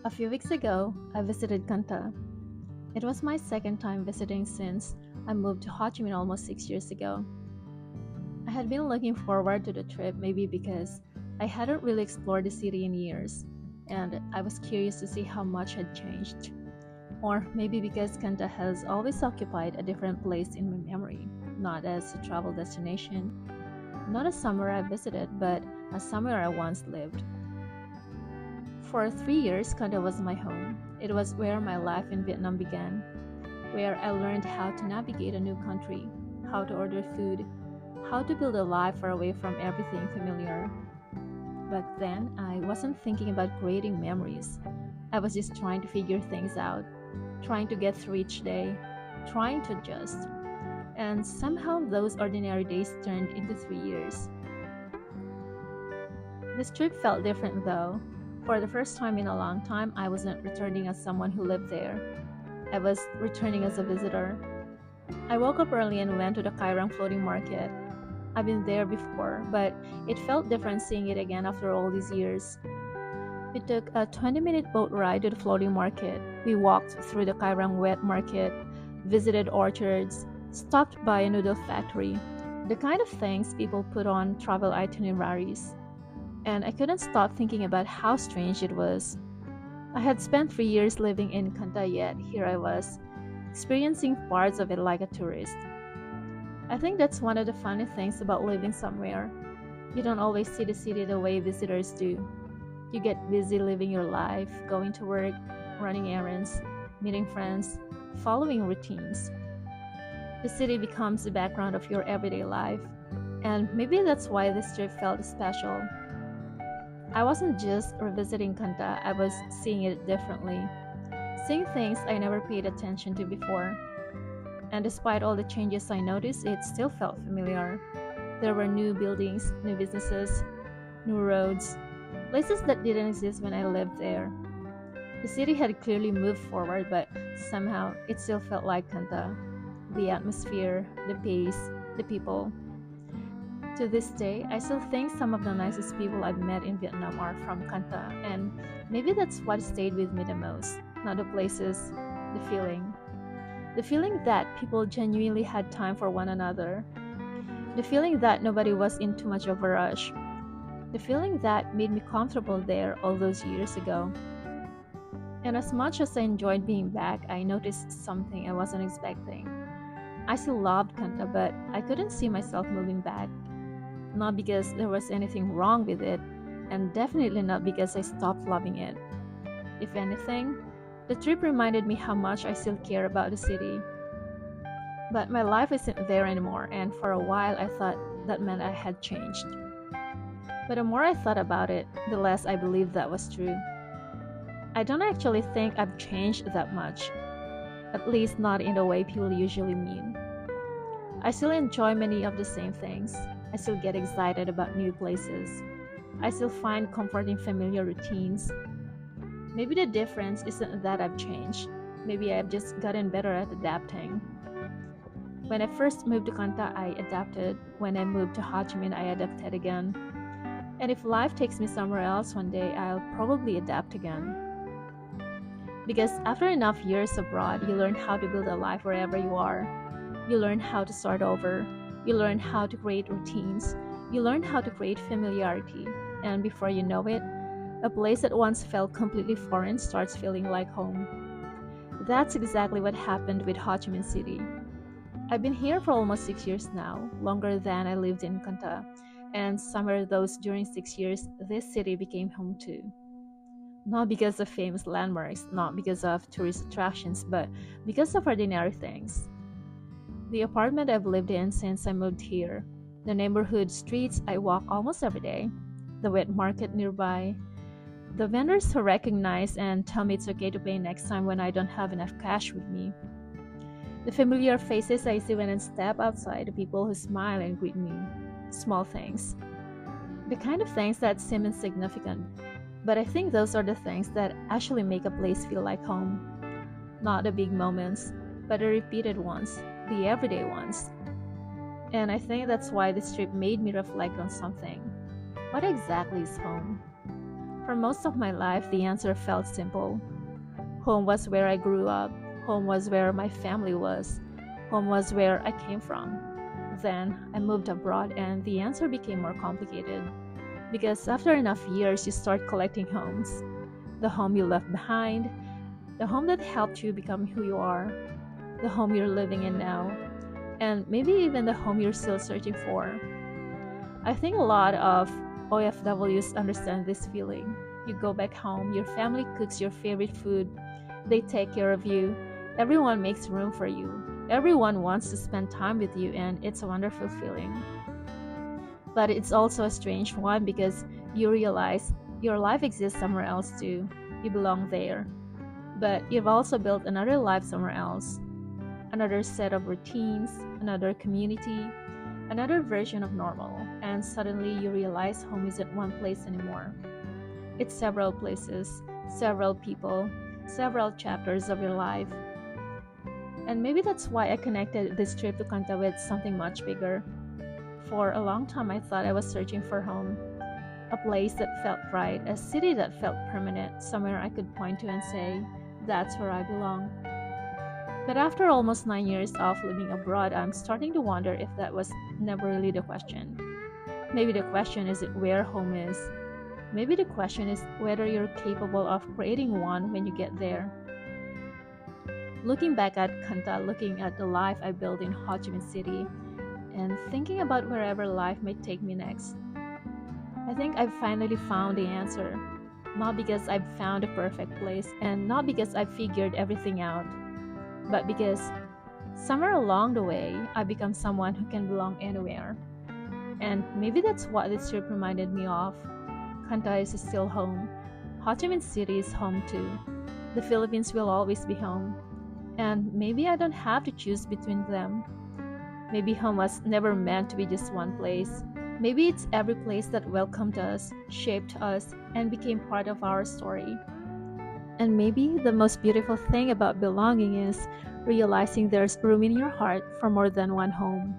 A few weeks ago, I visited Can Tho. It was my second time visiting since I moved to Ho Chi Minh almost 6 years ago. I had been looking forward to the trip maybe because I hadn't really explored the city in years, and I was curious to see how much had changed. Or maybe because Can Tho has always occupied a different place in my memory, not as a travel destination, not as somewhere I visited, but as somewhere I once lived. For 3 years, Can Tho was my home. It was where my life in Vietnam began, where I learned how to navigate a new country, how to order food, how to build a life far away from everything familiar. Back then, I wasn't thinking about creating memories. I was just trying to figure things out, trying to get through each day, trying to adjust. And somehow those ordinary days turned into 3 years. This trip felt different though. For the first time in a long time, I wasn't returning as someone who lived there. I was returning as a visitor. I woke up early and went to the Cái Răng Floating Market. I've been there before, but it felt different seeing it again after all these years. We took a 20-minute boat ride to the floating market. We walked through the Cái Răng Wet Market, visited orchards, stopped by a noodle factory, the kind of things people put on travel itineraries. And I couldn't stop thinking about how strange it was. I had spent 3 years living in Can Tho, yet here I was, experiencing parts of it like a tourist. I think that's one of the funny things about living somewhere. You don't always see the city the way visitors do. You get busy living your life, going to work, running errands, meeting friends, following routines. The city becomes the background of your everyday life, and maybe that's why this trip felt special. I wasn't just revisiting Can Tho, I was seeing it differently, seeing things I never paid attention to before. And despite all the changes I noticed, it still felt familiar. There were new buildings, new businesses, new roads, places that didn't exist when I lived there. The city had clearly moved forward, but somehow it still felt like Can Tho. The atmosphere, the pace, the people. To this day, I still think some of the nicest people I've met in Vietnam are from Can Tho, and maybe that's what stayed with me the most. Not the places, the feeling. The feeling that people genuinely had time for one another. The feeling that nobody was in too much of a rush. The feeling that made me comfortable there all those years ago. And as much as I enjoyed being back, I noticed something I wasn't expecting. I still loved Can Tho, but I couldn't see myself moving back. Not because there was anything wrong with it, and definitely not because I stopped loving it. If anything, the trip reminded me how much I still care about the city. But my life isn't there anymore, and for a while I thought that meant I had changed. But the more I thought about it, the less I believed that was true. I don't actually think I've changed that much, at least not in the way people usually mean. I still enjoy many of the same things. I still get excited about new places. I still find comfort in familiar routines. Maybe the difference isn't that I've changed. Maybe I've just gotten better at adapting. When I first moved to Can Tho, I adapted. When I moved to Ho Chi Minh, I adapted again. And if life takes me somewhere else one day, I'll probably adapt again. Because after enough years abroad, you learn how to build a life wherever you are. You learn how to start over. You learn how to create routines. You learn how to create familiarity. And before you know it, a place that once felt completely foreign starts feeling like home. That's exactly what happened with Ho Chi Minh City. I've been here for almost 6 years now, longer than I lived in Can Tho. And somewhere those during 6 years, this city became home too. Not because of famous landmarks, not because of tourist attractions, but because of ordinary things. The apartment I've lived in since I moved here, the neighborhood streets I walk almost every day, the wet market nearby, the vendors who recognize and tell me it's okay to pay next time when I don't have enough cash with me, the familiar faces I see when I step outside, the people who smile and greet me, small things. The kind of things that seem insignificant, but I think those are the things that actually make a place feel like home. Not the big moments, but the repeated ones, the everyday ones. And I think that's why this trip made me reflect on something. What exactly is home? For most of my life, the answer felt simple. Home was where I grew up. Home was where my family was. Home was where I came from. Then I moved abroad and the answer became more complicated. Because after enough years, you start collecting homes. The home you left behind, the home that helped you become who you are, the home you're living in now, and maybe even the home you're still searching for. I think a lot of OFWs understand this feeling. You go back home, your family cooks your favorite food, they take care of you, everyone makes room for you, everyone wants to spend time with you, and it's a wonderful feeling. But it's also a strange one because you realize your life exists somewhere else too. You belong there. But you've also built another life somewhere else, another set of routines, another community, another version of normal, and suddenly you realize home isn't one place anymore. It's several places, several people, several chapters of your life. And maybe that's why I connected this trip to Can Tho with something much bigger. For a long time, I thought I was searching for home, a place that felt right, a city that felt permanent, somewhere I could point to and say, that's where I belong. But after almost 9 years of living abroad, I'm starting to wonder if that was never really the question. Maybe the question isn't where home is. Maybe the question is whether you're capable of creating one when you get there. Looking back at Can Tho, looking at the life I built in Ho Chi Minh City, and thinking about wherever life may take me next, I think I've finally found the answer. Not because I've found a perfect place, and not because I've figured everything out, but because somewhere along the way, I become someone who can belong anywhere. And maybe that's what this trip reminded me of. Can Tho is still home. Ho Chi Minh City is home too. The Philippines will always be home. And maybe I don't have to choose between them. Maybe home was never meant to be just one place. Maybe it's every place that welcomed us, shaped us, and became part of our story. And maybe the most beautiful thing about belonging is realizing there's room in your heart for more than one home.